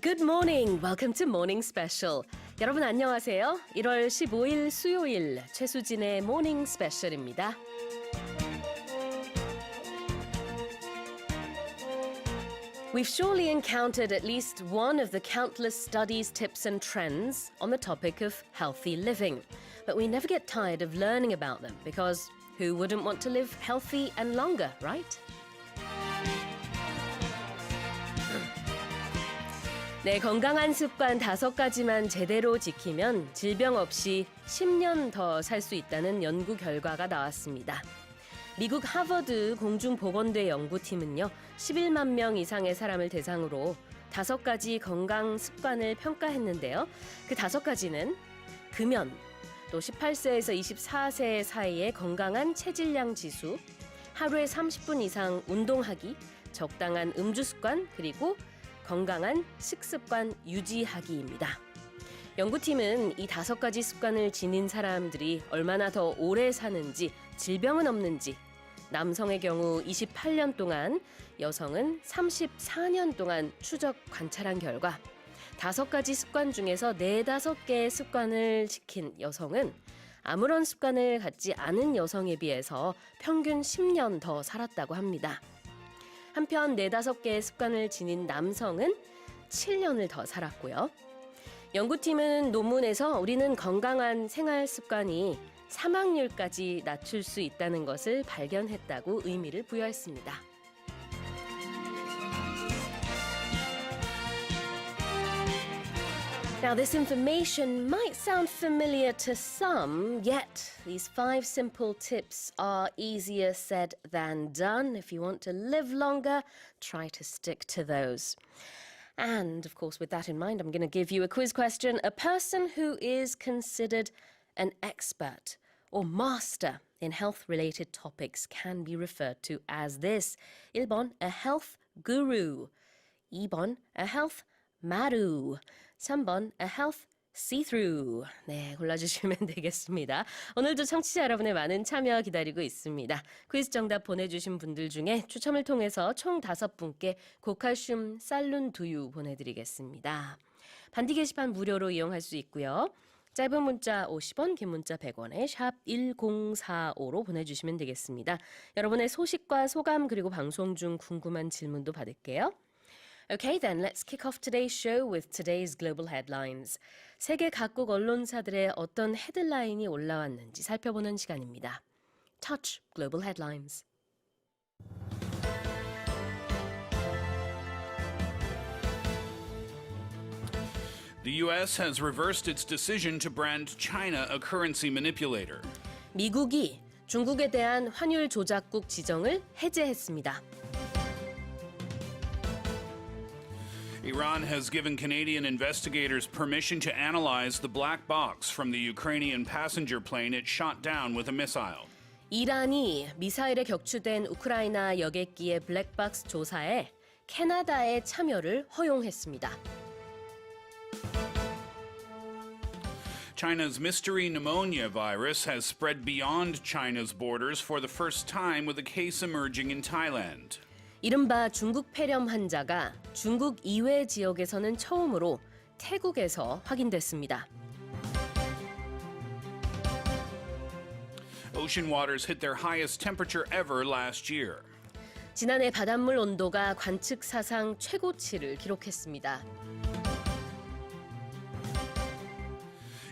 Good morning. Welcome to Morning Special. 여러분 안녕하세요. 1월 15일 수요일 최수진의 Morning Special입니다. We've surely encountered at least one of the countless studies, tips and trends on the topic of healthy living. But we never get tired of learning about them because who wouldn't want to live healthy and longer, right? 네, 건강한 습관 5가지만 제대로 지키면 질병 없이 10년 더 살 수 있다는 연구 결과가 나왔습니다. 미국 하버드 공중보건대 연구팀은요, 11만 명 이상의 사람을 대상으로 5가지 건강 습관을 평가했는데요. 그 5가지는 금연, 또 18세에서 24세 사이의 건강한 체질량 지수, 하루에 30분 이상 운동하기, 적당한 음주 습관, 그리고 건강한 식습관 유지하기입니다. 연구팀은 이 5가지 습관을 지닌 사람들이 얼마나 더 오래 사는지, 질병은 없는지, 남성의 경우 28년 동안, 여성은 34년 동안 추적 관찰한 결과 5가지 습관 중에서 4-5개의 습관을 지킨 여성은 아무런 습관을 갖지 않은 여성에 비해서 평균 10년 더 살았다고 합니다. 한편 4-5개의 습관을 지닌 남성은 7년을 더 살았고요. 연구팀은 논문에서 우리는 건강한 생활 습관이 사망률까지 낮출 수 있다는 것을 발견했다고 의미를 부여했습니다. Now, this information might sound familiar to some, yet these 5 simple tips are easier said than done. If you want to live longer, try to stick to those. And, of course, with that in mind, I'm going to give you a quiz question. A person who is considered an expert or master in health-related topics can be referred to as this. 1번, a health guru. 2번, a health maru. 3번, a health see-through. 네, 골라주시면 되겠습니다. 오늘도 청취자 여러분의 많은 참여 기다리고 있습니다. 퀴즈 정답 보내주신 분들 중에 추첨을 통해서 총 5분께 고칼슘 쌀룬 두유 보내드리겠습니다. 반디 게시판 무료로 이용할 수 있고요. 짧은 문자 50원, 긴 문자 100원에 샵 1045로 보내주시면 되겠습니다. 여러분의 소식과 소감 그리고 방송 중 궁금한 질문도 받을게요. Okay, then let's kick off today's show with today's global headlines. 세계 각국 언론사들의 어떤 헤드라인이 올라왔는지 살펴보는 시간입니다. Touch Global Headlines. The U.S. has reversed its decision to brand China a currency manipulator. 미국이 중국에 대한 환율 조작국 지정을 해제했습니다. Iran has given Canadian investigators permission to analyze the black box from the Ukrainian passenger plane it shot down with a missile. 이란이 미사일에 격추된 우크라이나 여객기의 블랙박스 조사에 캐나다의 참여를 허용했습니다. China's mystery pneumonia virus has spread beyond China's borders for the first time with a case emerging in Thailand. 이른바 중국 폐렴 환자가 중국 이외 지역에서는 처음으로 태국에서 확인됐습니다. Ocean waters hit their highest temperature ever last year. 지난해 바닷물 온도가 관측 사상 최고치를 기록했습니다.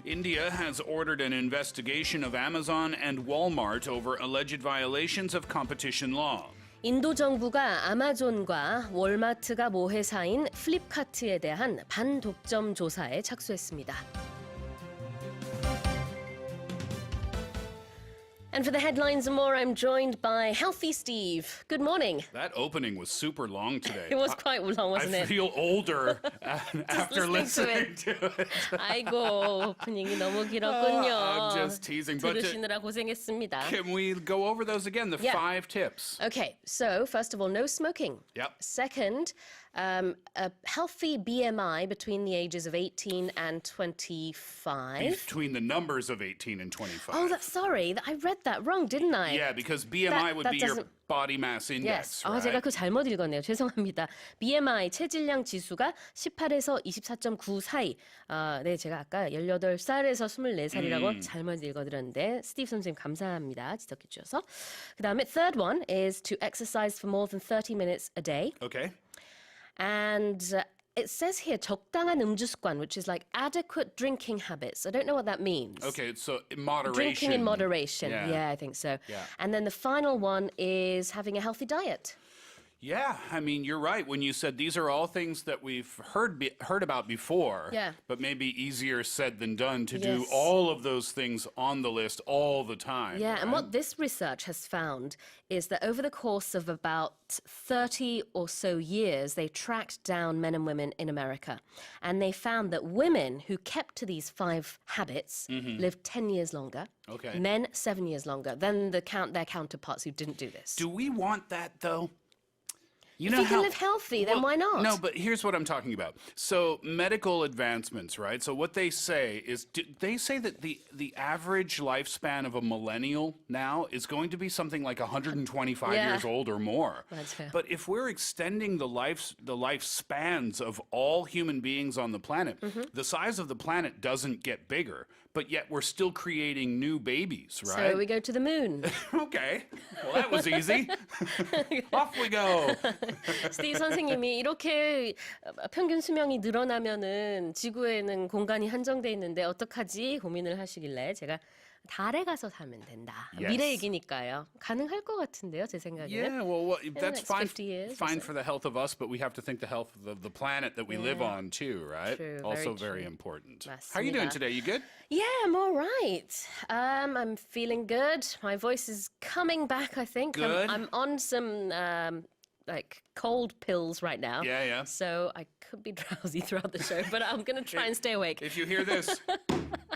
India has ordered an investigation of Amazon and Walmart over alleged violations of competition law. 인도 정부가 아마존과 월마트가 모회사인 플립카트에 대한 반독점 조사에 착수했습니다. And for the headlines and more, I'm joined by Healthy Steve. Good morning. That opening was super long today. It was quite long, wasn't I it? feel older after listening to it. 아이고, 오프닝이 너무 길었군요. I'm just teasing. But 들으시느라 고생했습니다. can we go over those again? The Yeah. 5 tips. Okay, so first of all, no smoking. Yep. Second, A healthy BMI between the ages of 18 and 25. Between the numbers of 18 and 25. Oh, sorry. I read that wrong, didn't I? Yeah, because BMI would that be your doesn't- body mass Yes. index, right? 제가 그거 잘못 읽었네요. 죄송합니다. BMI 체질량 지수가 18에서 24.9 사이. 네, 제가 아까 18살에서 24살이라고 잘못 읽어드렸는데 스티브 선생님 감사합니다. 지적해 주셔서. 그다음에 third one is to exercise for more than 30 minutes a day. Okay. And it says here 적당한 음주 습관, which is like adequate drinking habits. I don't know what that means. Okay, so in moderation. Drinking in moderation. Yeah. Yeah, I think so. Yeah. And then the final one is having a healthy diet. Yeah, I mean, you're right when you said these are all things that we've heard about before, Yeah. but maybe easier said than done to do Yes. all of those things on the list all the time. Yeah, and right? what this research has found is that over the course of about 30 or so years, they tracked down men and women in America. And they found that women who kept to these 5 habits lived 10 years longer. Okay. Men, 7 years longer than their counterparts who didn't do this. Do we want that though? You If you can live healthy, then why not? No, but here's what I'm talking about. So medical advancements, right? So what they say is, they say that the average lifespan of a millennial now is going to be something like 125 Yeah. years old or more. That's it. But if we're extending the lifespans of all human beings on the planet, the size of the planet doesn't get bigger, but yet we're still creating new babies, right? So we go to the moon. Okay. Well, that was easy. Off we go. 스티브 선생님이 이렇게 평균 수명이 늘어나면은 지구에는 공간이 한정돼 있는데 어떡하지 고민을 하시길래 제가 달에 가서 살면 된다. Yes. 미래 얘기니까요. 가능할 것 같은데요, 제 생각에는. Yeah, well, that's next fine. 50 years or Fine so. for the health of us, but we have to think the health of the planet that we live on too, right? True, Also very very true. important. How are you doing 맞습니다. today? You good? Yeah, I'm all right. I'm feeling good. My voice is coming back, I think. Good. I'm on some like cold pills right now. Yeah, yeah. So I could be drowsy throughout the show, but I'm going to try and stay awake. If you hear this,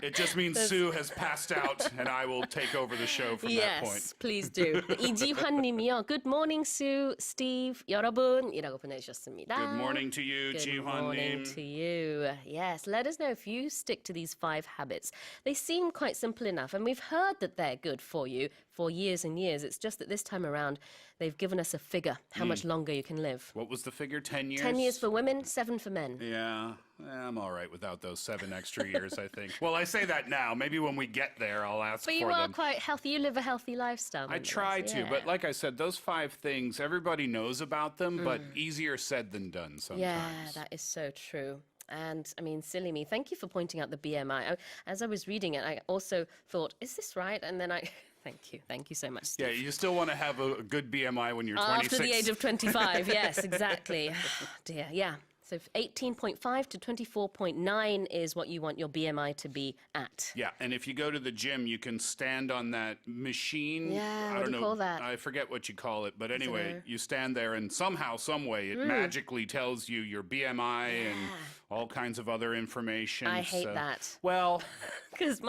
it just means Sue has passed out, and I will take over the show from that point. Yes, please do. 이지환 님이요. Good morning, Sue, Steve, 여러분이라고 보내주셨습니다. Good morning to you, Good Ji-hwan morning Nim. to you. Yes, let us know if you stick to these 5 habits. They seem quite simple enough, and we've heard that they're good for you for years and years. It's just that this time around, they've given us a figure, how much longer you can live. What was the figure? 10 years? 10 years for women, 7 for men. Yeah, I'm all right without those 7 extra years, I think. Well, I say that now. Maybe when we get there, I'll ask But for you are them. quite healthy. You live a healthy lifestyle. I nonetheless. try to, but Yeah. like I said, those 5 things, everybody knows about them, but easier said than done sometimes. Yeah, that is so true. And I mean, silly me. Thank you for pointing out the BMI. As I was reading it, I also thought, is this right? And then I, thank you so much, Steve. Yeah, you still want to have a good BMI when you're 26. After the age of 25, yes, exactly. Dear, yeah. So 18.5 to 24.9 is what you want your BMI to be at. Yeah, and if you go to the gym, you can stand on that machine. Yeah, I what don't do you know. call that? I forget what you call it, but anyway, a- you stand there, and somehow, some way, it magically tells you your BMI and all kinds of other information. I hate so- that. Well, Because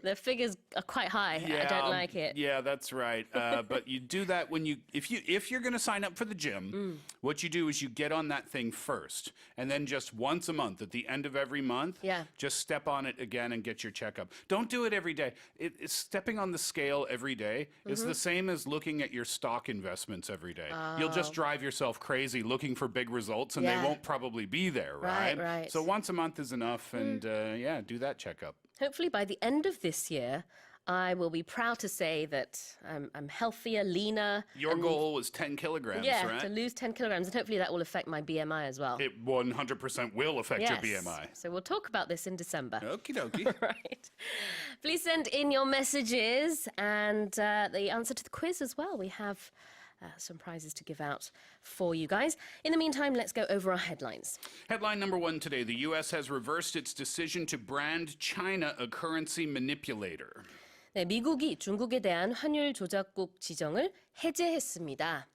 the figures are quite high. I don't like it. Yeah, that's right. But you do that when if you're going to sign up for the gym, what you do is you get on that thing first, and then just once a month, at the end of every month, Yeah. just step on it again and get your checkup. Don't do it every day. It's stepping on the scale every day is the same as looking at your stock investments every day. You'll just drive yourself crazy looking for big results, and Yeah. they won't probably be there, Right, right? right. So once a month is enough, and yeah, do that checkup. Hopefully by the end of this year, I will be proud to say that I'm healthier, leaner. Your goal was 10 kilograms, Yeah, right? to lose 10 kilograms. And hopefully that will affect my BMI as well. It 100% will affect your Yes. BMI. So we'll talk about this in December. Okie dokie. Right. Please send in your messages and the answer to the quiz as well. We have some prizes to give out for you guys. In the meantime, let's go over our headlines. Headline number 1 today. The U.S. has reversed its decision to brand China a currency manipulator. 네, 미국이 중국에 대한 환율 조작국 지정을 해제했습니다.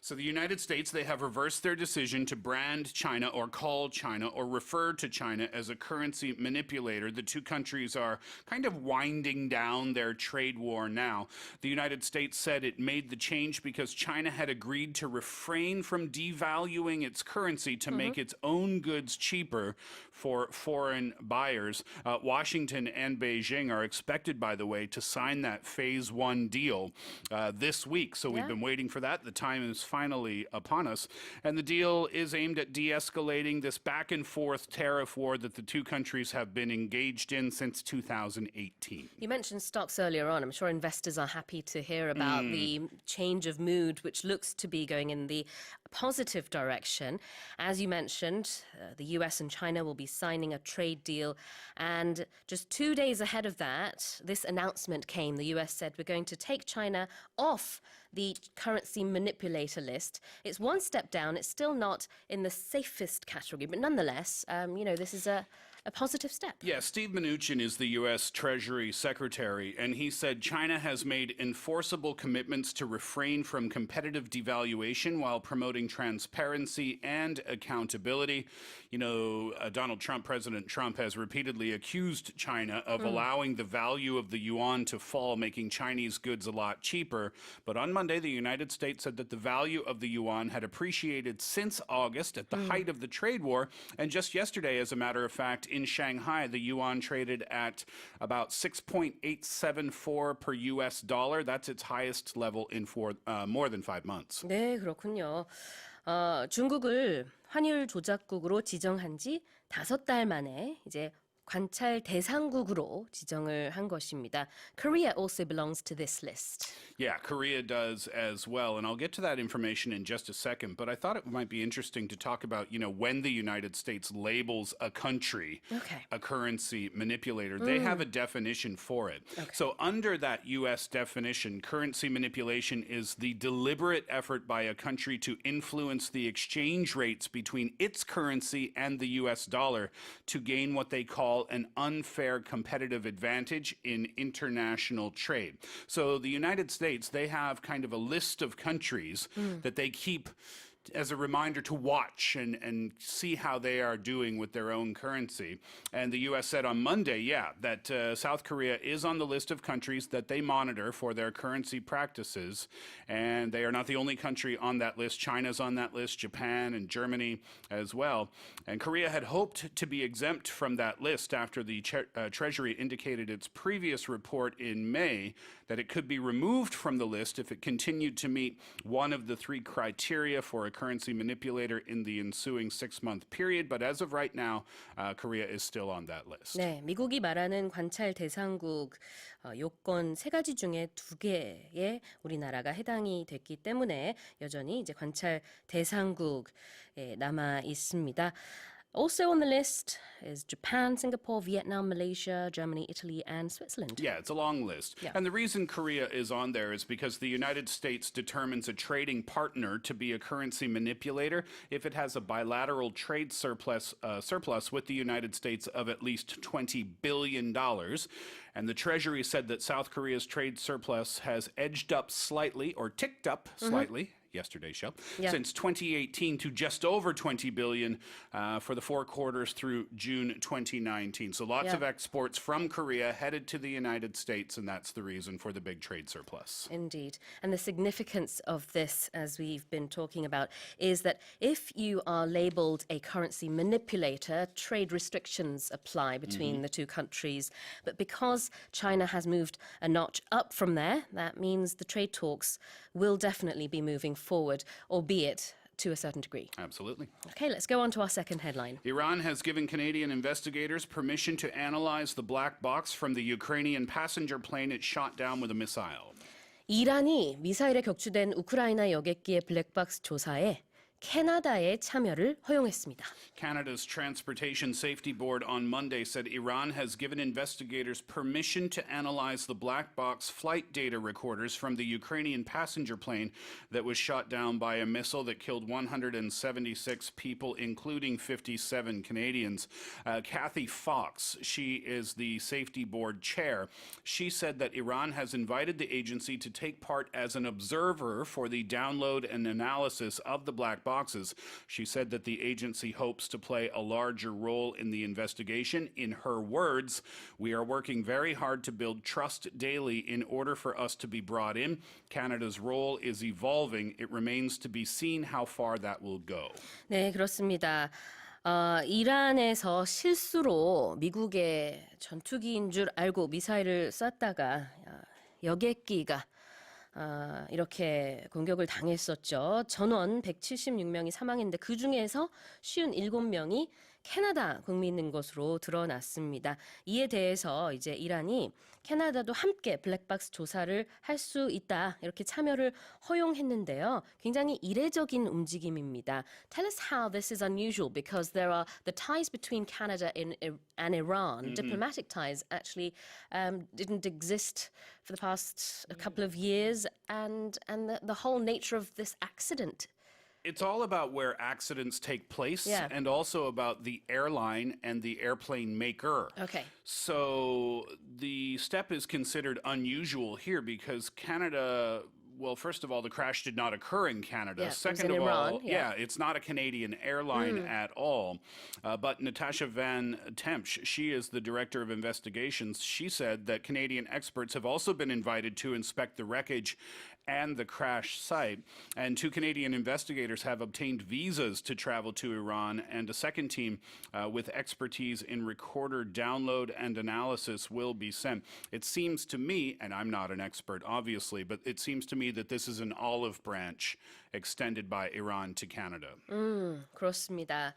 So the United States, they have reversed their decision to brand China or call China or refer to China as a currency manipulator. The two countries are kind of winding down their trade war now. The United States said it made the change because China had agreed to refrain from devaluing its currency to make its own goods cheaper for foreign buyers. Washington and Beijing are expected, by the way, to sign that phase one deal this week. So we've been waiting for that. The time is finally upon us. And the deal is aimed at de-escalating this back and forth tariff war that the two countries have been engaged in since 2018. You mentioned stocks earlier on. I'm sure investors are happy to hear about the change of mood, which looks to be going in the positive direction. As you mentioned, the US and China will be signing a trade deal. And just 2 days ahead of that, this announcement came. The US said, we're going to take China off the currency manipulator list. It's one step down. It's still not in the safest category, but nonetheless, this is a positive step. Yeah, Steve Mnuchin is the U.S. Treasury Secretary, and he said China has made enforceable commitments to refrain from competitive devaluation while promoting transparency and accountability. President Trump has repeatedly accused China of allowing the value of the yuan to fall, making Chinese goods a lot cheaper. But on Monday, the United States said that the value of the yuan had appreciated since August at the height of the trade war. And just yesterday, as a matter of fact, in Shanghai, the yuan traded at about 6.874 per US dollar. That's its highest level in more than 5 months. 네, 그렇군요. 중국을 환율 조작국으로 지정한 지 5달 만에 이제 관찰 대상국으로 지정을 한 것입니다. Korea also belongs to this list. Yeah, Korea does as well. And I'll get to that information in just a second. But I thought it might be interesting to talk about, when the United States labels a country a currency manipulator, they have a definition for it. So under that U.S. definition, currency manipulation is the deliberate effort by a country to influence the exchange rates between its currency and the U.S. dollar to gain what they call an unfair competitive advantage in international trade. So the United States, they have kind of a list of countries that they keep as a reminder to watch and see how they are doing with their own currency. And the U.S. said on Monday, that South Korea is on the list of countries that they monitor for their currency practices. And they are not the only country on that list. China's on that list, Japan and Germany as well. And Korea had hoped to be exempt from that list after the Treasury indicated its previous report in May that it could be removed from the list if it continued to meet one of the 3 criteria for a currency manipulator in the ensuing 6-month period. But as of right now, Korea is still on that list. 네, 미국이 말하는 관찰 대상국 요건 3가지 중에 2개에 우리나라가 해당이 됐기 때문에 여전히 이제 관찰 대상국에 남아 있습니다. Also on the list is Japan, Singapore, Vietnam, Malaysia, Germany, Italy, and Switzerland. Yeah, it's a long list. Yeah. And the reason Korea is on there is because the United States determines a trading partner to be a currency manipulator if it has a bilateral trade surplus with the United States of at least $20 billion. And the Treasury said that South Korea's trade surplus has edged up slightly or ticked up slightly. Yesterday's show, since 2018 to just over $20 billion for the 4 quarters through June 2019. So lots of exports from Korea headed to the United States, and that's the reason for the big trade surplus. Indeed. And the significance of this, as we've been talking about, is that if you are labeled a currency manipulator, trade restrictions apply between the two countries. But because China has moved a notch up from there, that means the trade talks will definitely be moving forward, albeit to a certain degree. Absolutely. Okay, let's go on to our second headline. Iran has given Canadian investigators permission to analyze the black box from the Ukrainian passenger plane it shot down with a missile. 이란이 미사일에 격추된 우크라이나 여객기의 블랙박스 조사에 캐나다의 참여를 허용했습니다. Canada's Transportation Safety Board on Monday said Iran has given investigators permission to analyze the black box flight data recorders from the Ukrainian passenger plane that was shot down by a missile that killed 176 people, including 57 Canadians. Kathy Fox, she is the Safety Board chair. She said that Iran has invited the agency to take part as an observer for the download and analysis of the black boxes. She said that the agency hopes to play a larger role in the investigation. In her words, we are working very hard to build trust daily in order for us to be brought in. Canada's role is evolving. It remains to be seen how far that will go. 네, 그렇습니다. 이란에서 실수로 미국의 전투기인 줄 알고 미사일을 쐈다가 여객기가 이렇게 공격을 당했었죠. 전원 176명이 사망했는데 그중에서 57명이 캐나다 국민인 것으로 드러났습니다. 이에 대해서 이제 이란이 캐나다도 함께 블랙박스 조사를 할 수 있다 이렇게 참여를 허용했는데요. 굉장히 이례적인 움직임입니다. Tell us how this is unusual because there are the ties between Canada and Iran. Diplomatic ties actually didn't exist for the past couple of years, and the whole nature of this accident. It's all about where accidents take place Yeah. and also about the airline and the airplane maker. Okay. So the step is considered unusual here because Canada. Well, first of all, the crash did not occur in Canada. Yeah, it was Second in of all, Iran, yeah. it's not a Canadian airline at all. But Natasha Van Tempsch, she is the director of investigations. She said that Canadian experts have also been invited to inspect the wreckage and the crash site. And 2 Canadian investigators have obtained visas to travel to Iran, and a second team with expertise in recorder download and analysis will be sent. It seems to me, and I'm not an expert obviously, but it seems to me that this is an olive branch extended by Iran to Canada. 그렇습니다.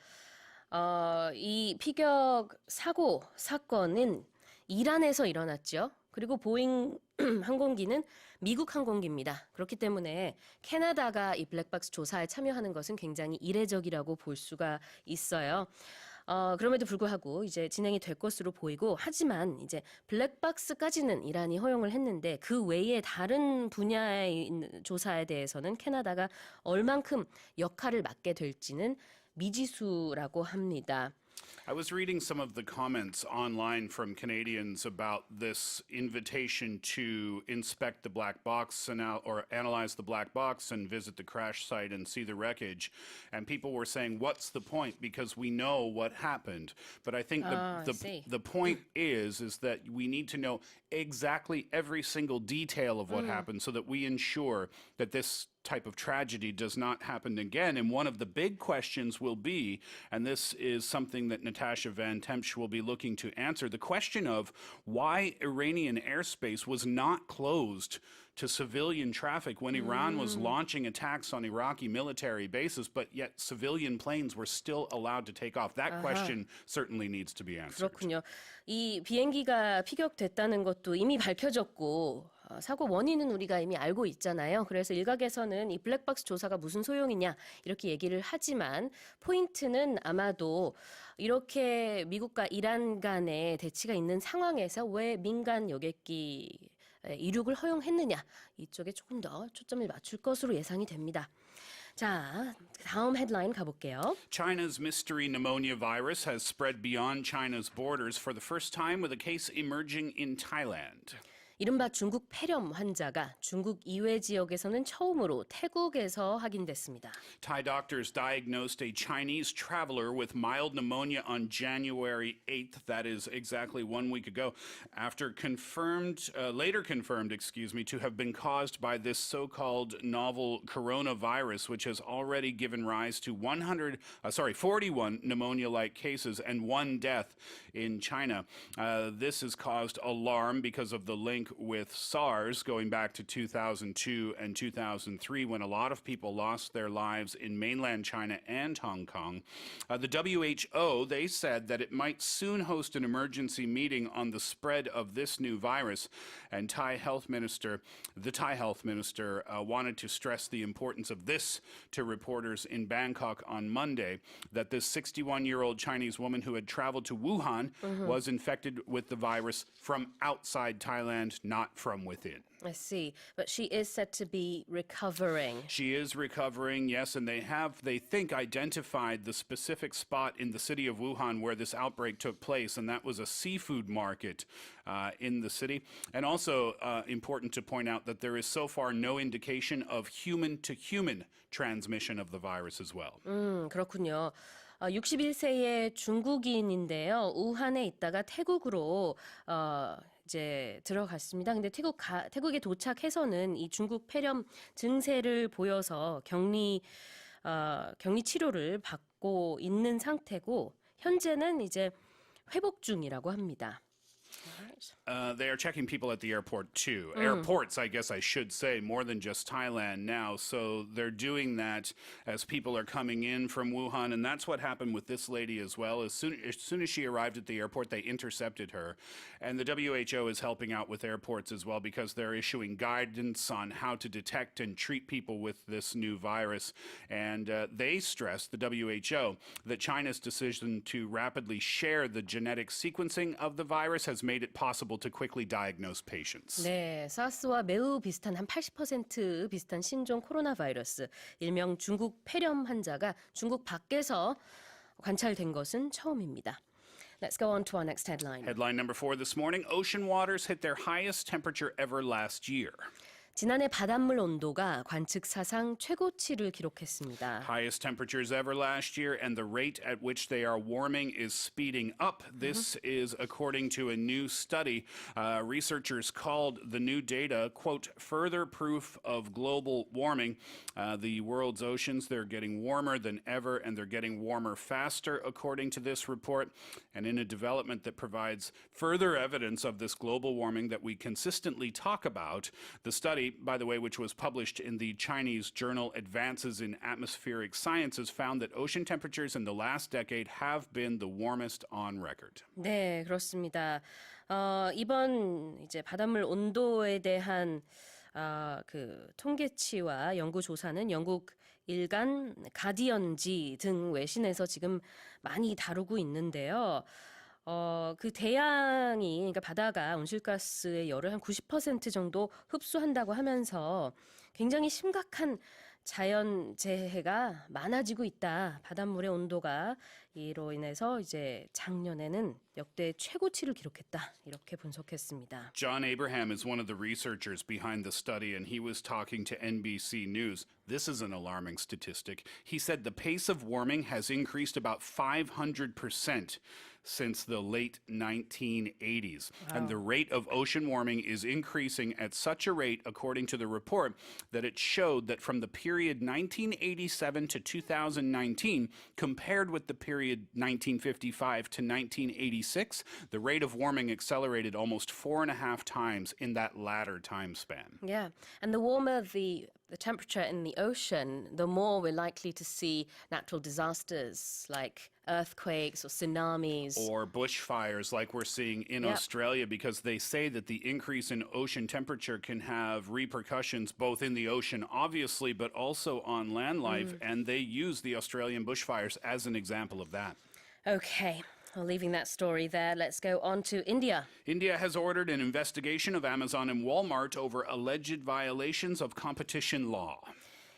이 피격 사고 사건은 이란에서 일어났죠. 그리고 보잉 항공기는 미국 항공기입니다. 그렇기 때문에 캐나다가 이 블랙박스 조사에 참여하는 것은 굉장히 이례적이라고 볼 수가 있어요. 그럼에도 불구하고 이제 진행이 될 것으로 보이고 하지만 이제 블랙박스까지는 이란이 허용을 했는데 그 외에 다른 분야의 있는 조사에 대해서는 캐나다가 얼만큼 역할을 맡게 될지는 미지수라고 합니다. I was reading some of the comments online from Canadians about this invitation to inspect the black box or analyze the black box and visit the crash site and see the wreckage. And people were saying, what's the point? Because we know what happened. But I think the point is that we need to know exactly every single detail of what happened so that we ensure that this type of tragedy does not happen again. And one of the big questions will be, and this is something that Natasha Van Tempsch will be looking to answer, the question of why Iranian airspace was not closed to civilian traffic when Iran was launching attacks on Iraqi military bases, but yet civilian planes were still allowed to take off. That question certainly needs to be answered. 그렇군요. 이 비행기가 피격됐다는 것도 이미 밝혀졌고 사고 원인은 우리가 이미 알고 있잖아요. 그래서 일각에서는 이 블랙박스 조사가 무슨 소용이냐 이렇게 얘기를 하지만 포인트는 아마도 이렇게 미국과 이란 간의 대치가 있는 상황에서 왜 민간 여객기 이륙을 허용했느냐 이쪽에 조금 더 초점을 맞출 것으로 예상이 됩니다. 자, 다음 헤드라인 가볼게요. China's mystery pneumonia virus has spread beyond China's borders for the first time with a case emerging in Thailand. 이른바 중국 폐렴 환자가 중국 이외 지역에서는 처음으로 태국에서 확인됐습니다. Thai doctors diagnosed a Chinese traveler with mild pneumonia on January 8th. That is exactly 1 week ago. After later confirmed, to have been caused by this so-called novel coronavirus, which has already given rise to 41 pneumonia-like cases and 1 death in China. This has caused alarm because of the link link with SARS going back to 2002 and 2003 when a lot of people lost their lives in mainland China and Hong Kong. The WHO, they said that it might soon host an emergency meeting on the spread of this new virus. And the Thai health minister wanted to stress the importance of this to reporters in Bangkok on Monday, that this 61-year-old Chinese woman who had traveled to Wuhan was infected with the virus from outside Thailand, not from within. I see. But she is said to be recovering. She is recovering, yes, and they think, identified the specific spot in the city of Wuhan where this outbreak took place, and that was a seafood market in the city. And also important to point out that there is so far no indication of human-to-human transmission of the virus as well. 그렇군요. 61세의 중국인인데요. 우한에 있다가 태국으로 이제 들어갔습니다. 근데 태국에 도착해서는 이 중국 폐렴 증세를 보여서 격리 치료를 받고 있는 상태고 현재는 이제 회복 중이라고 합니다. They are checking people at the airport too. Airports, I guess I should say, more than just Thailand now. So they're doing that as people are coming in from Wuhan. And that's what happened with this lady as well. As soon as she arrived at the airport, they intercepted her. And the WHO is helping out with airports as well because they're issuing guidance on how to detect and treat people with this new virus. And they stressed, the WHO, that China's decision to rapidly share the genetic sequencing of the virus has made it possible to quickly diagnose patients. 네, 사스와 매우 비슷한 한 80% 비슷한 신종 코로나 바이러스, 일명 중국 폐렴 환자가 중국 밖에서 관찰된 것은 처음입니다. Let's go on to our next headline. Headline number 4 this morning, ocean waters hit their highest temperature ever last year. 지난해 바닷물 온도가 관측 사상 최고치를 기록했습니다. Highest temperatures ever last year, and the rate at which they are warming is speeding up. This is according to a new study. Researchers called the new data, quote, further proof of global warming. The world's oceans, they're getting warmer than ever, and they're getting warmer faster, according to this report. And in a development that provides further evidence of this global warming that we consistently talk about, the study, by the way, which was published in the Chinese journal Advances in Atmospheric Sciences, found that ocean temperatures in the last decade have been the warmest on record. 네, 그렇습니다. 이번 이제 바닷물 온도에 대한 그 통계치와 연구 조사는 영국 일간 가디언지 등 외신에서 지금 많이 다루고 있는데요. 그 대양이, 그러니까 바다가 온실가스의 열을 한 90% 정도 흡수한다고 하면서 굉장히 심각한 자연재해가 많아지고 있다. 바닷물의 온도가 이로 인해서 이제 작년에는 역대 최고치를 기록했다. 이렇게 분석했습니다. John Abraham is one of the researchers behind the study, and he was talking to NBC News. This is an alarming statistic. He said the pace of warming has increased about 500% since the late 1980s. Wow. And the rate of ocean warming is increasing at such a rate, according to the report, that it showed that from the period 1987 to 2019, compared with the period 1955 to 1986, the rate of warming accelerated almost 4.5 times in that latter time span. Yeah, and the warmer the temperature in the ocean, the more we're likely to see natural disasters like earthquakes or tsunamis. Or bushfires like we're seeing in Australia, because they say that the increase in ocean temperature can have repercussions both in the ocean, obviously, but also on land life. And they use the Australian bushfires as an example of that. Okay. Well, leaving that story there, let's go on to India. India has ordered an investigation of Amazon and Walmart over alleged violations of competition law.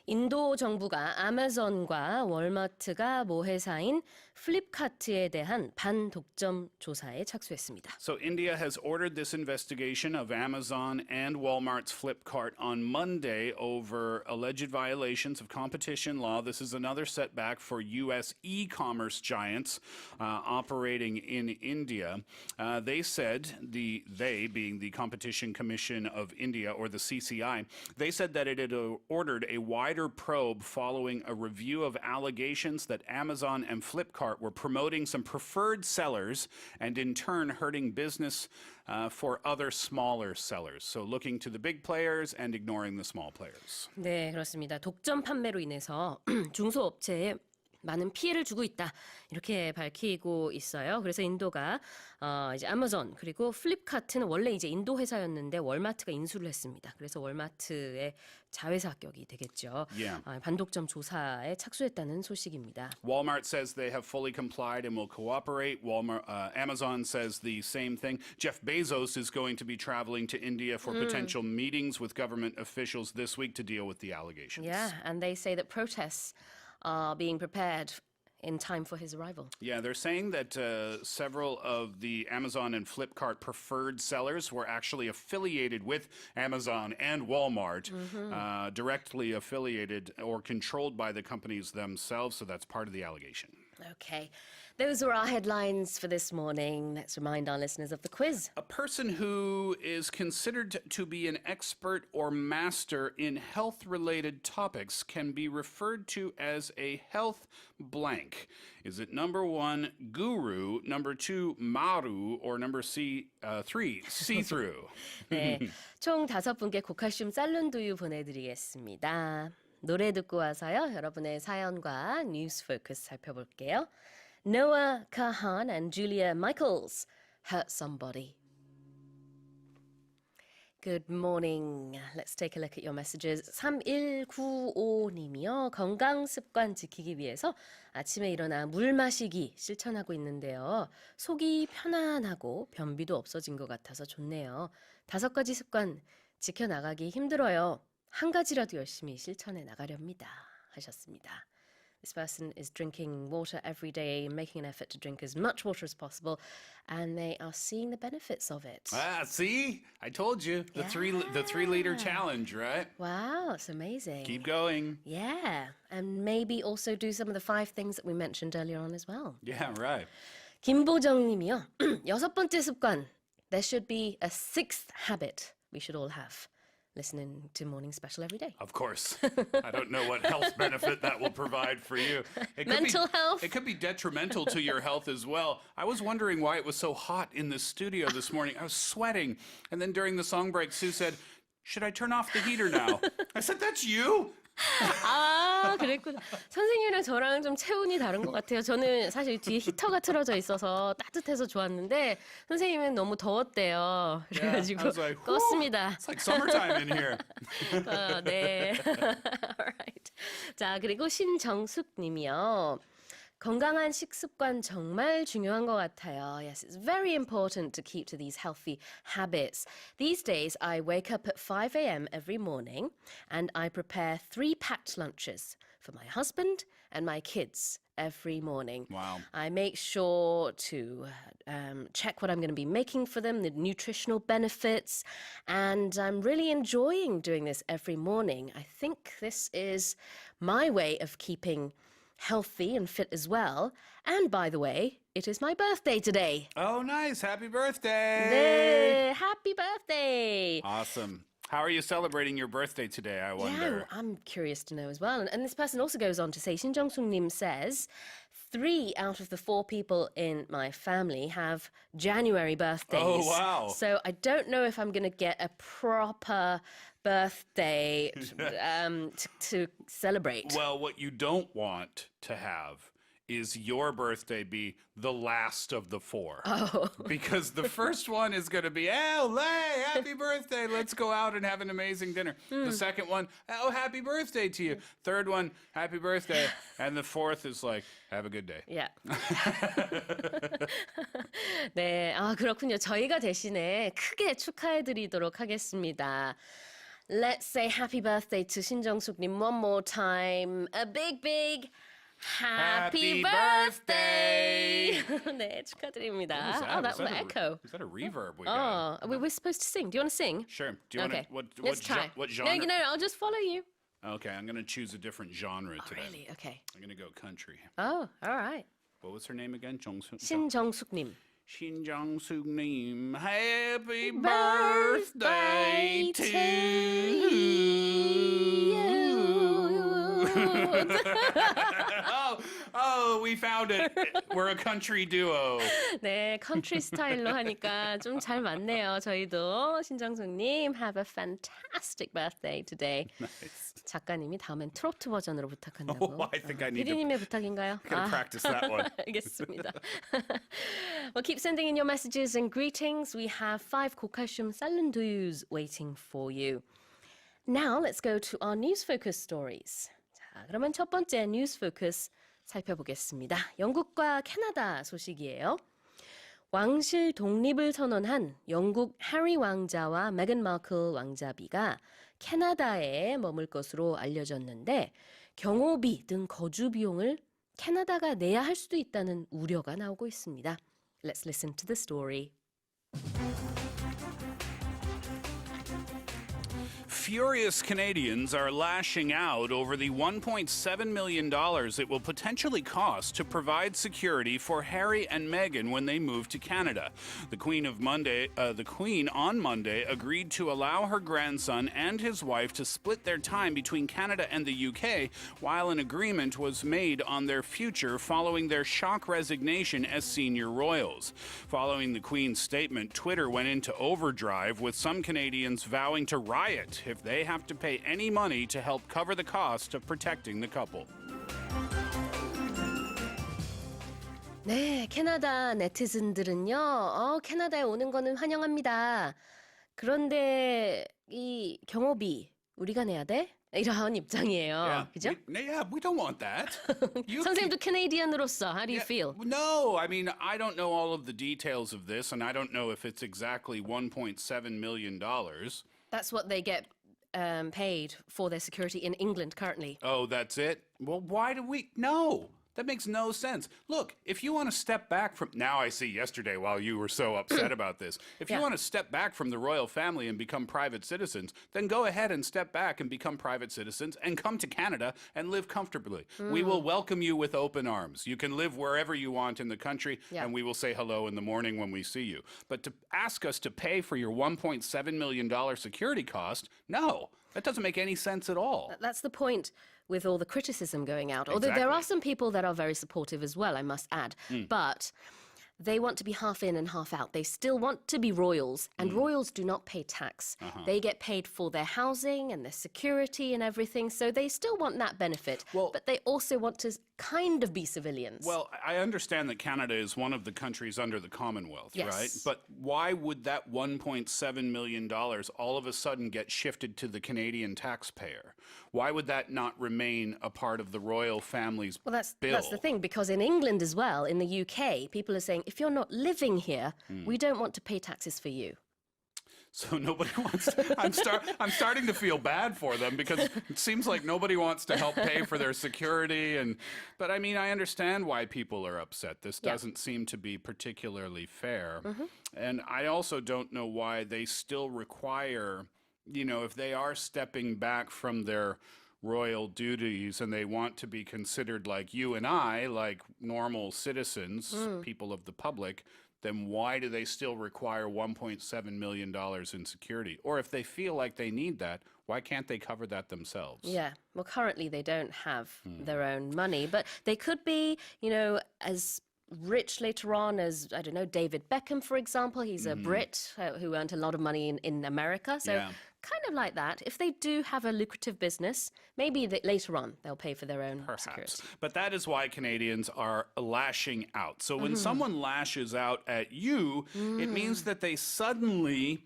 인도 정부가 아마존과 월마트가 모회사인 플립카트에 대한 반독점 조사에 착수했습니다. So India has ordered this investigation of Amazon and Walmart's Flipkart on Monday over alleged violations of competition law. This is another setback for U.S. e-commerce giants operating in India. They said, they being the Competition Commission of India, or the CCI, they said that it had ordered a wider Twitter probe following a review of allegations that Amazon and Flipkart were promoting some preferred sellers and in turn hurting business for other smaller sellers. So looking to the big players and ignoring the small players. 네, 그렇습니다. 독점 판매로 인해서 중소업체에 많은 피해를 주고 있다. 이렇게 밝히고 있어요. 그래서 인도가 이제 아마존 그리고 플립카트는 원래 이제 인도 회사였는데 월마트가 인수를 했습니다. 그래서 월마트의 자회사 합격이 되겠죠. Yeah. 반독점 조사에 착수했다는 소식입니다. Walmart says they have fully complied and will cooperate. Amazon says the same thing. Jeff Bezos is going to be traveling to India for potential meetings with government officials this week to deal with the allegations. Yeah, and they say that protests are being prepared in time for his arrival. Yeah, they're saying that several of the Amazon and Flipkart preferred sellers were actually affiliated with Amazon and Walmart, directly affiliated or controlled by the companies themselves. So that's part of the allegation. Okay, those are our headlines for this morning. Let's remind our listeners of the quiz. A person who is considered to be an expert or master in health-related topics can be referred to as a health blank. Is it number 1, guru, number 2, maru, or number 3, see-through? 네, 총 5분께 고칼슘 쌀룬두유 보내드리겠습니다. 노래 듣고 와서요. 여러분의 사연과 뉴스 포커스 살펴볼게요. Noah Kahan and Julia Michaels, Hurt Somebody. Good morning. Let's take a look at your messages. 3195님이요. 건강 습관 지키기 위해서 아침에 일어나 물 마시기 실천하고 있는데요. 속이 편안하고 변비도 없어진 것 같아서 좋네요. 5가지 습관 지켜나가기 힘들어요. 한 가지라도 열심히 실천해 나가렵니다. 하셨습니다. This person is drinking water every day, making an effort to drink as much water as possible, and they are seeing the benefits of it. See? I told you. The 3-liter challenge, right? Wow, it's amazing. Keep going. Yeah, and maybe also do some of the 5 things that we mentioned earlier on as well. Yeah, right. 김보정 님이요. 6번째 습관. There should be a 6th habit we should all have. Listening to Morning Special every day. Of course. I don't know what health benefit that will provide for you. Mental health. It could be detrimental to your health as well. I was wondering why it was so hot in the studio this morning. I was sweating. And then during the song break, Sue said, should I turn off the heater now? I said, that's you? 아, 그랬구나. 선생님이랑 저랑 좀 체온이 다른 것 같아요. 저는 사실 뒤에 히터가 틀어져 있어서 따뜻해서 좋았는데 선생님은 너무 더웠대요. 그래가지고 I was like, 껐습니다. It's like summertime in here. 네. Alright. 자, 그리고 신정숙 님이요. 건강한 식습관 정말 중요한 것 같아요. Yes, it's very important to keep to these healthy habits. These days, I wake up at 5 a.m. every morning and I prepare 3 packed lunches for my husband and my kids every morning. Wow. I make sure to check what I'm going to be making for them, the nutritional benefits, and I'm really enjoying doing this every morning. I think this is my way of keeping healthy and fit as well. And by the way, it is my birthday today. Oh, nice. Happy birthday. 네, happy birthday. Awesome. How are you celebrating your birthday today, I Yeah, wonder? I'm curious to know as well. And this person also goes on to say, Shin Jong-sung Nim says, 3 out of the 4 people in my family have January birthdays. Oh, wow. So I don't know if I'm going to get a proper birthday to celebrate. Well, what you don't want to have is your birthday be the last of the 4. Oh. Because the first one is going to be, oh, hey, happy birthday. Let's go out and have an amazing dinner. The second one, oh, happy birthday to you. Third one, happy birthday. And the fourth is like, have a good day. Yeah. 네, 아, 그렇군요. 저희가 대신에 크게 축하해드리도록 하겠습니다. Let's say happy birthday to 신정숙님 one more time. A big, big happy birthday! 네, 축하드립니다. What was that? Oh, that was an a- echo. Is that a reverb we got? Oh, we're supposed to sing. Do you want to sing? Sure. Do you Okay, want to, let's try. what genre? No, I'll just follow you. Okay, I'm going to choose a different genre today. Really? Okay. I'm going to go country. Oh, all right. What was her name again? 신정숙님. 신정숙님, happy birthday birthday to to you. Oh, we found it. We're a country duo. 네, 컨트리 스타일로 하니까 좀 잘 맞네요. 저희도 신정숙님, have a fantastic birthday today. Nice. 작가님이 다음엔 트로트 버전으로 부탁한다고. Oh, I think I need to 피디님의 부탁인가요? gotta practice that one. 알겠습니다. Well, keep sending in your messages and greetings. We have 5 고칼슘 쌀룬두유's waiting for you. Now, let's go to our news focus stories. 자, 그러면 첫 번째 뉴스 포커스 살펴보겠습니다. 영국과 캐나다 소식이에요. 왕실 독립을 선언한 영국 해리 왕자와 메간 마클 왕자비가 캐나다에 머물 것으로 알려졌는데 경호비 등 거주 비용을 캐나다가 내야 할 수도 있다는 우려가 나오고 있습니다. Let's listen to the story. Furious Canadians are lashing out over the $1.7 million it will potentially cost to provide security for Harry and Meghan when they move to Canada. The Queen on Monday agreed to allow her grandson and his wife to split their time between Canada and the UK, while an agreement was made on their future following their shock resignation as senior royals. Following the Queen's statement, Twitter went into overdrive, with some Canadians vowing to riot if they have to pay any money to help cover the cost of protecting the couple. 네, 캐나다 네티즌들은요. 캐나다에 오는 거는 환영합니다. 그런데 이 경호비 우리가 내야 돼? 이런 입장이에요. 그죠? We don't want that. 선생님도 캐네디언으로서 how do you feel? No, I mean, I don't know all of the details of this, and I don't know if it's exactly $1.7 million. That's what they get paid for their security in England currently. Oh, that's it? Well, why do we? No, that makes no sense. Look, if you want to step back from, now I see yesterday while you were so upset about this, if you Yeah. want to step back from the royal family and become private citizens, then go ahead and step back and become private citizens and come to Canada and live comfortably. We will welcome you with open arms. You can live wherever you want in the country, Yeah. and we will say hello in the morning when we see you. But to ask us to pay for your $1.7 million security cost, no, that doesn't make any sense at all. That's the point with all the criticism going out. Although there are Exactly. some people that are very supportive as well, I must add. But they want to be half in and half out. They still want to be royals, and royals do not pay tax. They get paid for their housing and their security and everything, so they still want that benefit. Well- but they also want to kind of be civilians. Well, I understand that Canada is one of the countries under the Commonwealth, Yes. right? But why would that $1.7 million all of a sudden get shifted to the Canadian taxpayer? Why would that not remain a part of the royal family's Well, that's bill? the thing, because in England as well, in the UK, people are saying, if you're not living here, we don't want to pay taxes for you. So nobody wants to, I'm starting to feel bad for them, because it seems like nobody wants to help pay for their security, but I mean, I understand why people are upset. This Yeah. doesn't seem to be particularly fair. And I also don't know why they still require, if they are stepping back from their royal duties and they want to be considered like you and I, like normal citizens, people of the public, then why do they still require $1.7 million in security? Or if they feel like they need that, why can't they cover that themselves? Yeah. Well, currently they don't have their own money, but they could be, as rich later on as, I don't know, David Beckham, for example. He's a Brit who earned a lot of money in America. So Yeah. kind of like that. If they do have a lucrative business, maybe later on they'll pay for their own Perhaps. security. But that is why Canadians are lashing out. So when someone lashes out at you, it means that they suddenly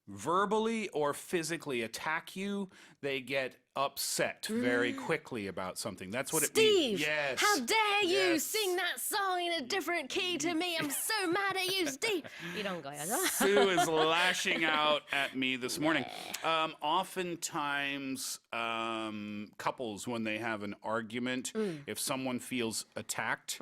verbally or physically attack you. They get upset very quickly about something. That's what it Steve, means. Yes. how dare you Yes. sing that song in a different key to me? I'm so mad at you, Steve. 이런 거야죠. Sue is lashing out at me this morning. Oftentimes, couples, when they have an argument, if someone feels attacked,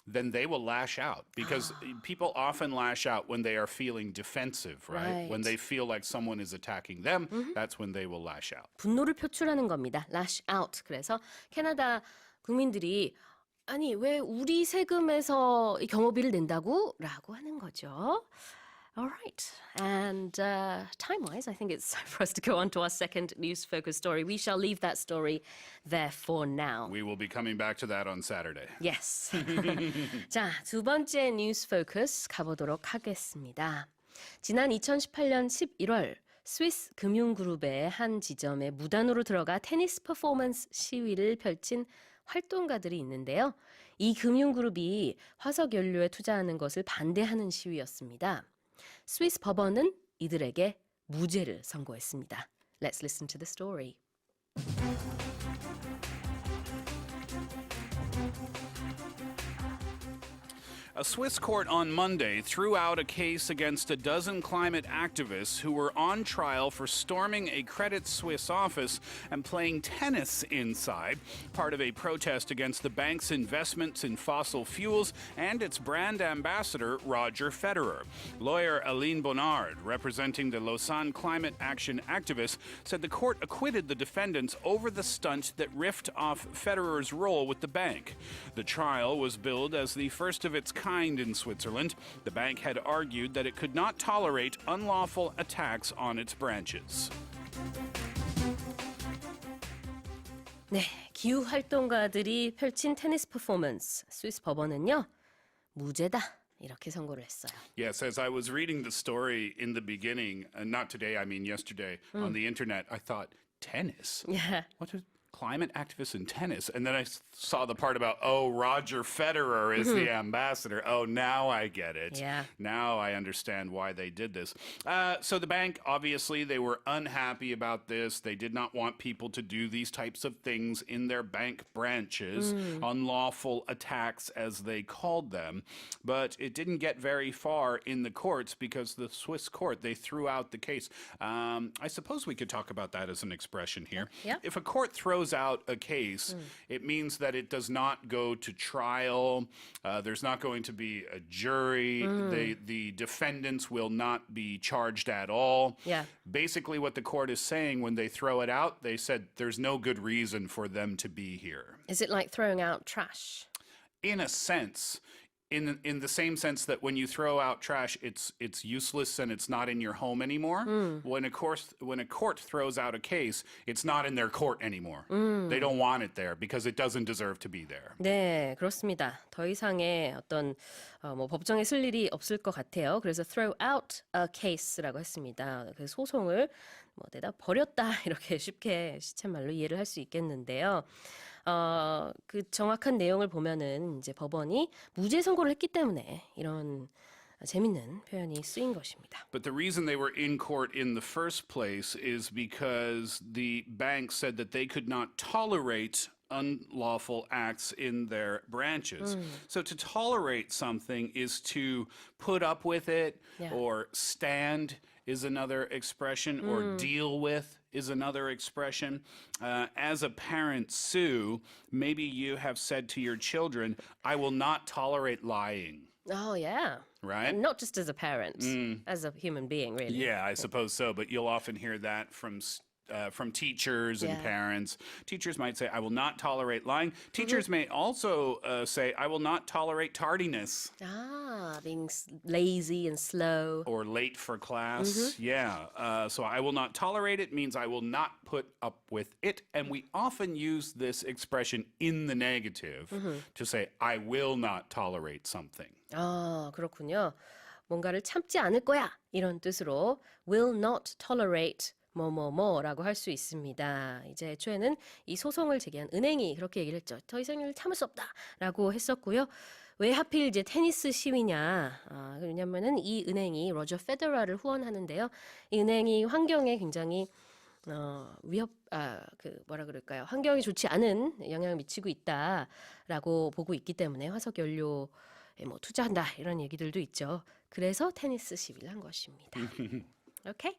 then they will lash out, because people often lash out when they are feeling defensive, right? When Right. they feel like someone is attacking them, that's when they will lash out. 분노를 표출하는 겁니다. lash out. 그래서 캐나다 국민들이 아니 왜 우리 세금에서 이 경호비를 낸다고? 라고 하는 거죠. All right. And time-wise, I think it's time for us to go on to our second news focus story. We shall leave that story there for now. We will be coming back to that on Saturday. Yes. 자, 두 번째 뉴스 포커스 가보도록 하겠습니다. 지난 2018년 11월 스위스 금융그룹의 한 지점에 무단으로 들어가 테니스 퍼포먼스 시위를 펼친 활동가들이 있는데요. 이 금융그룹이 화석 연료에 투자하는 것을 반대하는 시위였습니다. 스위스 법원은 이들에게 무죄를 선고했습니다. Let's listen to the story. A Swiss court on Monday threw out a case against a dozen climate activists who were on trial for storming a Credit Suisse office and playing tennis inside, part of a protest against the bank's investments in fossil fuels and its brand ambassador, Roger Federer. Lawyer Aline Bonnard, representing the Lausanne climate action activists, said the court acquitted the defendants over the stunt that riffed off Federer's role with the bank. The trial was billed as the first of its kind in Switzerland. The bank had argued that it could not tolerate unlawful attacks on its branches. 네, 기후 활동가들이 펼친 테니스 퍼포먼스 스위스 법원은요. 무죄다. 이렇게 선고를 했어요. Yes, as I was reading the story in the beginning, not today, I mean yesterday, on the internet, I thought, tennis? Yeah. What is climate activists in tennis? And then I saw the part about, oh, Roger Federer is the ambassador. Oh, now I get it. Yeah. Now I understand why they did this. So the bank, obviously, they were unhappy about this. They did not want people to do these types of things in their bank branches, unlawful attacks, as they called them. But it didn't get very far in the courts because the Swiss court, they threw out the case. I suppose we could talk about that as an expression here. Yeah. If a court throws out a case, it means that it does not go to trial. There's not going to be a jury. The defendants will not be charged at all. Yeah. Basically, what the court is saying when they throw it out, they said there's no good reason for them to be here. Is it like throwing out trash? In a sense, in the same sense that when you throw out trash, it's useless and it's not in your home anymore. When a court throws out a case, it's not in their court anymore. They don't want it there because it doesn't deserve to be there. 네, 그렇습니다. 더 이상의 어떤 뭐 법정에 쓸 일이 없을 것 같아요. 그래서 throw out a case라고 했습니다. 그 소송을 뭐 내다 버렸다 이렇게 쉽게 시쳇말로 이해를 할 수 있겠는데요. 그 정확한 내용을 보면은 이제 법원이 무죄 선고를 했기 때문에 이런 재밌는 표현이 쓰인 것입니다. But the reason they were in court in the first place is because the bank said that they could not tolerate unlawful acts in their branches. So to tolerate something is to put up with it, Yeah. or stand is another expression, or deal with is another expression. As a parent, Sue, maybe you have said to your children, I will not tolerate lying. Oh, yeah. Right? And not just as a parent, as a human being, really. Yeah, I suppose so. But you'll often hear that from teachers and Yeah. parents. Teachers might say, I will not tolerate lying. Teachers may also say, I will not tolerate tardiness being lazy and slow. or late for class. Yeah. So I will not tolerate it means I will not put up with it. And we often use this expression in the negative to say, I will not tolerate something. 그렇군요. 뭔가를 참지 않을 거야. 이런 뜻으로 will not tolerate 뭐뭐뭐라고 할 수 있습니다. 이제 애초에는 이 소송을 제기한 은행이 그렇게 얘기를 했죠. 더 이상 이를 참을 수 없다라고 했었고요. 왜 하필 이제 테니스 시위냐? 왜냐면은 이 은행이 로저 페더러를 후원하는데요. 이 은행이 환경에 굉장히 뭐라 그럴까요? 환경이 좋지 않은 영향을 미치고 있다라고 보고 있기 때문에 화석 연료에 뭐 투자한다 이런 얘기들도 있죠. 그래서 테니스 시위를 한 것입니다. Okay.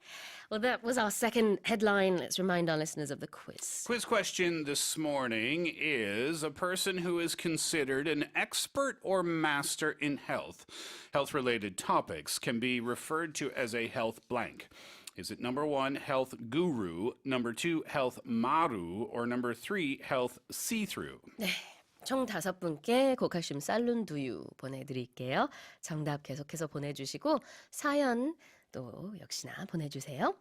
Well, that was our second headline. Let's remind our listeners of the quiz. Quiz question this morning is a person who is considered an expert or master in health-related topics can be referred to as a health blank. Is it number 1, health guru, number 2, health maru, or number 3, health see-through? 네. 총 5분께 고칼슘 살룬 두유 보내드릴게요. 정답 계속해서 보내주시고 사연 또 역시나 보내주세요.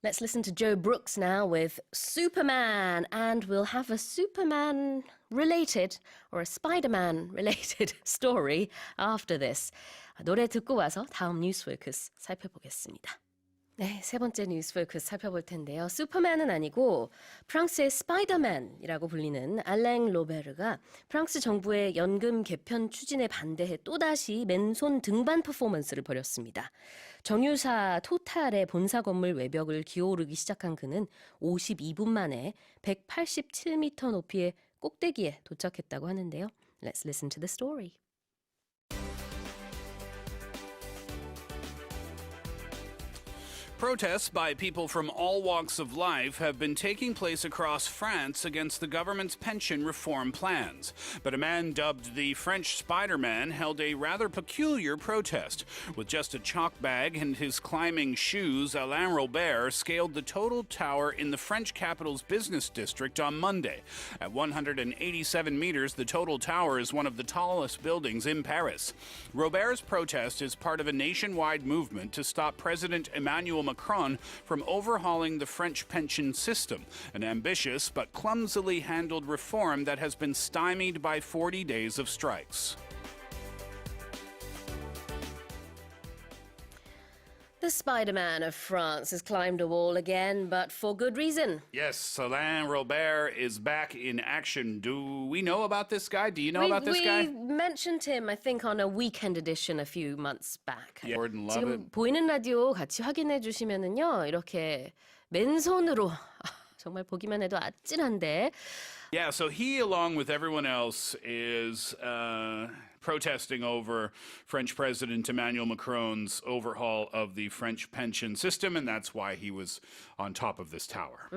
Let's listen to Joe Brooks now with Superman, and we'll have a Superman related or a Spider-Man related story after this. 노래 듣고 와서 다음 뉴스 포커스 살펴보겠습니다. 네, 세 번째 뉴스 포커스 살펴볼 텐데요. 슈퍼맨은 아니고 프랑스의 스파이더맨이라고 불리는 알랭 로베르가 프랑스 정부의 연금 개편 추진에 반대해 또다시 맨손 등반 퍼포먼스를 벌였습니다. 정유사 토탈의 본사 건물 외벽을 기어오르기 시작한 그는 52분 만에 187m 높이의 꼭대기에 도착했다고 하는데요. Let's listen to the story. Protests by people from all walks of life have been taking place across France against the government's pension reform plans. But a man dubbed the French Spider-Man held a rather peculiar protest. With just a chalk bag and his climbing shoes, Alain Robert scaled the total tower in the French capital's business district on Monday. At 187 meters, the total tower is one of the tallest buildings in Paris. Robert's protest is part of a nationwide movement to stop President Emmanuel Macron from overhauling the French pension system, an ambitious but clumsily handled reform that has been stymied by 40 days of strikes. The Spider-Man of France has climbed a wall again, but for good reason. Yes, Alain Robert is back in action. Do we know about this guy? Do you know about this guy? We mentioned him, I think, on a weekend edition a few months back. Yeah, Gordon Levitt. 지금 보이는 라디오 같이 확인해 주시면은요, 이렇게 맨손으로 정말 보기만 해도 아찔한데. Yeah, so he, along with everyone else, is protesting over French President Emmanuel Macron's overhaul of the French pension system, and that's why he was on top of this tower.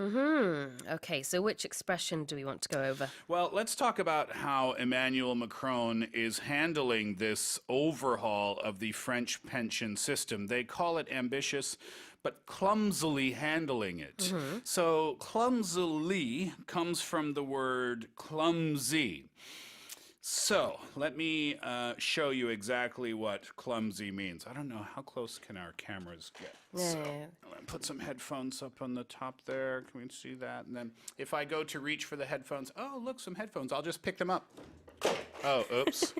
Okay, so which expression do we want to go over? Well, let's talk about how Emmanuel Macron is handling this overhaul of the French pension system. They call it ambitious, but clumsily handling it. So clumsily comes from the word clumsy. So let me show you exactly what clumsy means. I don't know, how close can our cameras get? So I'm going to put some headphones up on the top there. Can we see that? And then if I go to reach for the headphones, oh, look, some headphones. I'll just pick them up. Oh, oops.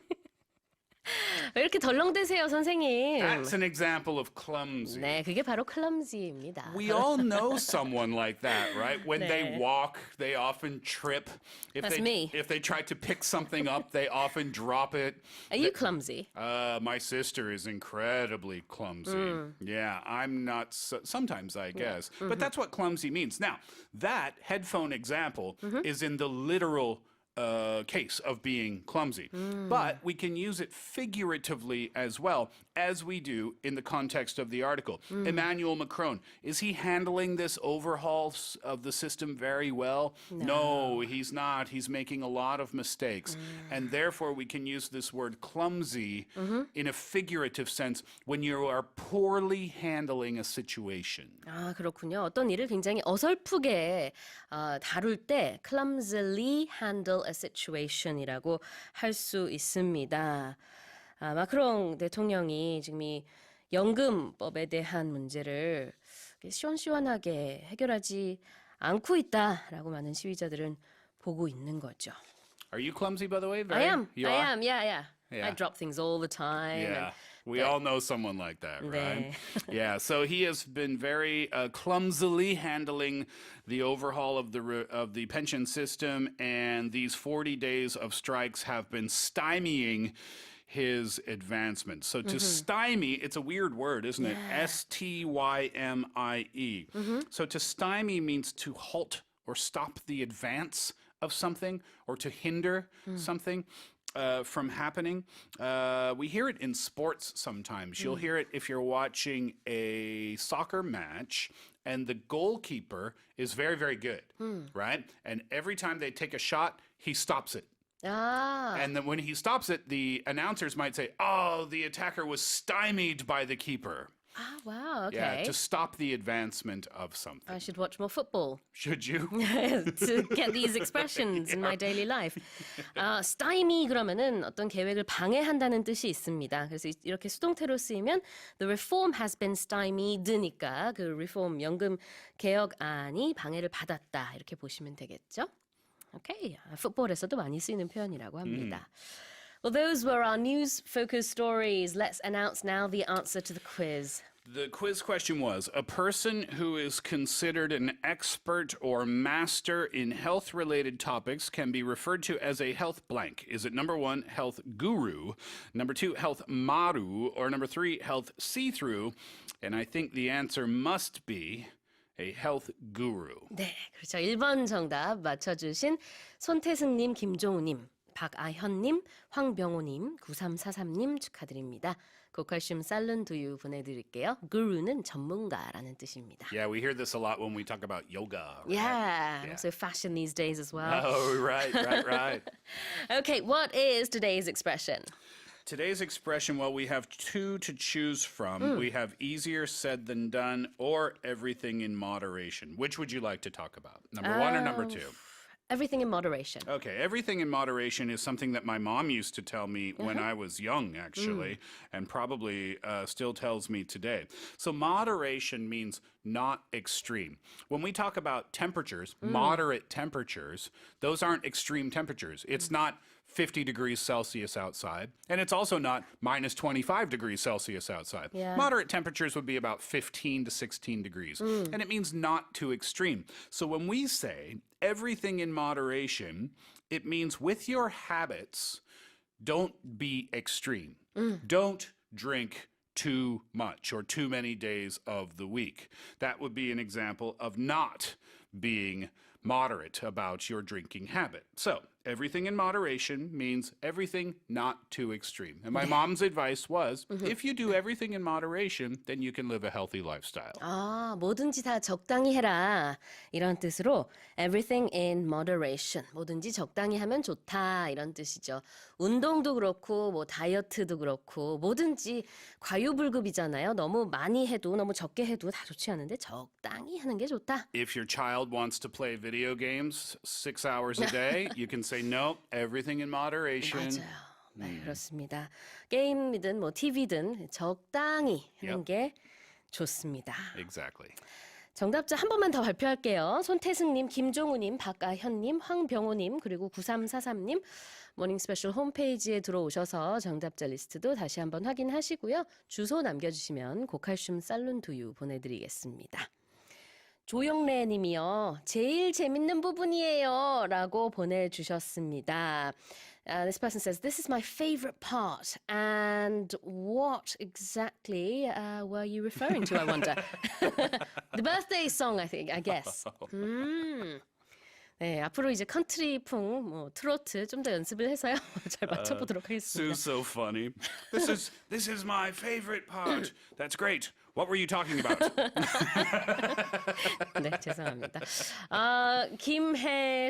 왜 이렇게 덜렁대세요, 선생님? That's an example of clumsy. 네, 그게 바로 clumsy입니다. We all know someone like that, right? When they walk, they often trip. That's me. If they try to pick something up, they often drop it. Are you clumsy? My sister is incredibly clumsy. Yeah, I'm not. Sometimes, I guess. But that's what clumsy means. Now, that headphone example is in the literal case of being clumsy. But we can use it figuratively as well, as we do in the context of the article. Emmanuel Macron, is he handling this overhaul of the system very well? No, he's not. He's making a lot of mistakes. And therefore, we can use this word clumsy in a figurative sense when you are poorly handling a situation. 아, 그렇군요. 어떤 일을 굉장히 어설프게 다룰 때 clumsily handle a situation이라고 할 수 있습니다. 마크롱 대통령이 지금 이 연금법에 대한 문제를 시원시원하게 해결하지 않고 있다라고 많은 시위자들은 보고 있는 거죠. Are you clumsy, by the way? I am. You I are? am. Yeah. Yeah. I drop things all the time. Yeah. We all know someone like that, right? Yeah, so he has been very clumsily handling the overhaul of the pension system, and these 40 days of strikes have been stymieing his advancement. So to stymie, it's a weird word, isn't it? S-T-Y-M-I-E. So to stymie means to halt or stop the advance of something or to hinder something. From happening. We hear it in sports sometimes. You'll hear it if you're watching a soccer match and the goalkeeper is very, very good, right? And every time they take a shot, he stops it. 아, And then when he stops it, the announcers might say, oh, the attacker was stymied by the keeper. Ah, wow, Yeah, okay. to stop the advancement of something. I should watch more football Should you? to get these expressions in my daily life. stymie 그러면은 어떤 계획을 방해한다는 뜻이 있습니다. 그래서 이렇게 수동태로 쓰이면 the reform has been stymied니까 그 reform 연금 개혁안이 방해를 받았다 이렇게 보시면 되겠죠. 오케이, 풋볼에서도 많이 쓰이는 표현이라고 합니다. Well, those were our news-focused stories. Let's announce now the answer to the quiz. The quiz question was a person who is considered an expert or master in health related topics can be referred to as a health blank. Is it number 1, health guru, number 2, health maru, or number 3, health see through? And I think the answer must be a health guru. 네, 그렇죠. 1번 정답 맞춰주신 손태승님, 김종우님, 박아현님, 황병호님, 9343님 축하드립니다. 고칼슘 쌀룬 두유 보내드릴게요. 구루는 전문가라는 뜻입니다. Yeah, we hear this a lot when we talk about yoga. Right? Yeah, also fashion these days as well. Oh, right. Okay, what is today's expression? Today's expression, well, we have two to choose from. We have easier said than done or everything in moderation. Which would you like to talk about? Number 1 or number 2? Everything in moderation. Okay, everything in moderation is something that my mom used to tell me when I was young, actually, and probably still tells me today. So, moderation means not extreme. When we talk about temperatures, moderate temperatures, those aren't extreme temperatures. It's not 50 degrees Celsius outside, and it's also not minus 25 degrees Celsius outside. Yeah. Moderate temperatures would be about 15 to 16 degrees, and it means not too extreme. So when we say everything in moderation, it means with your habits, don't be extreme. Don't drink too much or too many days of the week. That would be an example of not being moderate about your drinking habit. So, everything in moderation means everything not too extreme. And my mom's advice was, if you do everything in moderation, then you can live a healthy lifestyle. 아, 뭐든지 다 적당히 해라. 이런 뜻으로 everything in moderation. 뭐든지 적당히 하면 좋다. 이런 뜻이죠. 운동도 그렇고 뭐 다이어트도 그렇고 뭐든지 과유불급이잖아요. 너무 많이 해도 너무 적게 해도 다 좋지 않은데 적당히 하는 게 좋다. If your child wants to play video games 6 hours a day, you can say no, everything in moderation. 맞아요. 네, 그렇습니다. 게임이든 뭐 TV든 적당히 하는 게 좋습니다. Exactly. 정답자 한 번만 더 발표할게요. 손태승님, 김종우님, 박아현님, 황병호님, 그리고 9343님 모닝 스페셜 홈페이지에 들어오셔서 정답자 리스트도 다시 한번 확인하시고요. 주소 남겨주시면 고칼슘 쌀룬 두유 보내드리겠습니다. 조영래 님이요. 제일 재밌는 부분이에요. 라고 보내주셨습니다. This person says, this is my favorite part. And what exactly were you referring to, I wonder? The birthday song, I guess. 네, 앞으로 이제 컨트리풍, 뭐 트로트 좀 더 연습을 해서요. 잘 맞춰보도록 하겠습니다. Sue's so funny. This is my favorite part. That's great. What were you talking about? 네, 죄송합니다. 김혜선님의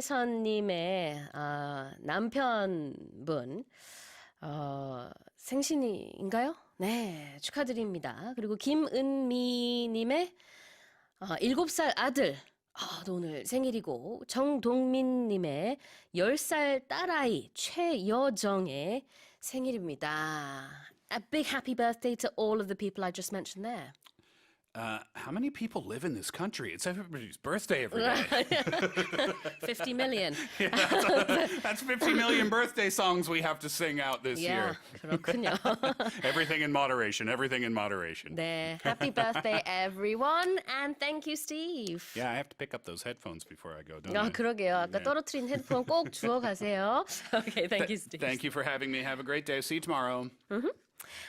남편분 생신인가요? 네, 축하드립니다. 그리고 김은미님의 7살 아들 또 오늘 생일이고 정동민님의 10살 딸아이 최여정의 생일입니다. A big happy birthday to all of the people I just mentioned there. How many people live in this country? It's everybody's birthday every day. 50 million. That's 50 million birthday songs we have to sing out this year. 그렇군요. Everything in moderation. Everything in moderation. 네, happy birthday everyone and thank you Steve. Yeah, I have to pick up those headphones before I go, don't I? 그러게요. 아까 떨어뜨린 헤드폰 꼭 주워 가세요. Okay, thank you Steve. Thank you for having me. Have a great day. See you tomorrow.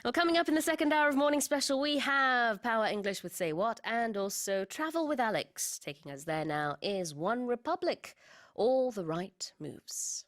Well, coming up in the second hour of Morning Special, we have Power English with Say What and also Travel with Alex. Taking us there now is One Republic, All the Right Moves.